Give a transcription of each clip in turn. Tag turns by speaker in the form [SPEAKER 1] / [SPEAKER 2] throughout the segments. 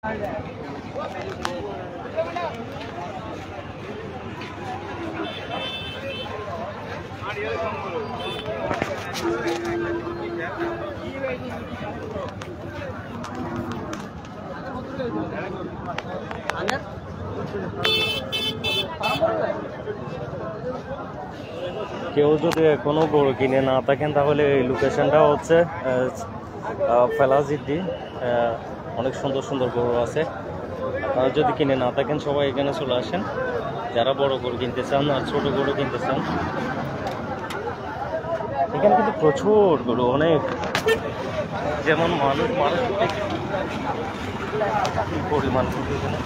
[SPEAKER 1] কেউ যদি এখনো গরু কিনে না থাকেন তাহলে এই লোকেশনটা হচ্ছে ফেলাজিডি। অনেক সুন্দর সুন্দর গরু আছে। আপনারা যদি কিনে না থাকেন সবাই এখানে চলে আসেন, যারা বড় গরু কিনতে চান আর ছোট গরু কিনতে চান। এখানে কিন্তু প্রচুর গরু, অনেক, যেমন মানুষ পরিমাণ এখানে।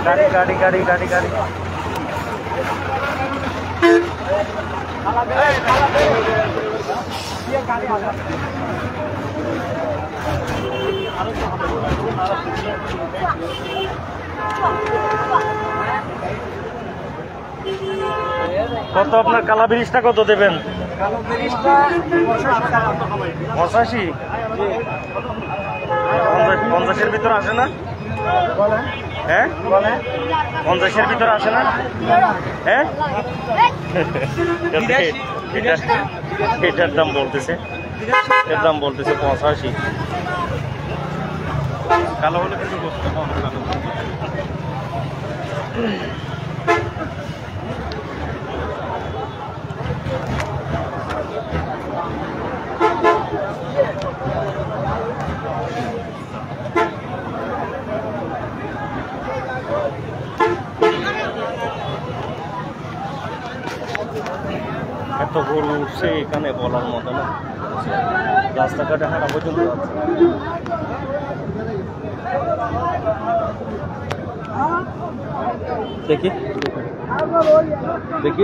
[SPEAKER 1] গাড়ি গাড়ি গাড়ি গাড়ি কত আপনার কালা ব্রিজটা কত দেবেন? 85। 50-এর ভিতর আসে না? হ্যাঁ, 50-এর ভিতর আসে না? হ্যাঁ, এটার দাম বলতেছে, এর দাম বলতেছে 85। কালো হলে কিন্তু বসতে পাবো কালো। এত গরু উঠছে এখানে বলার মতো না, রাস্তাঘাটে হাঁটা পর্যন্ত যাচ্ছে। দেখি দেখি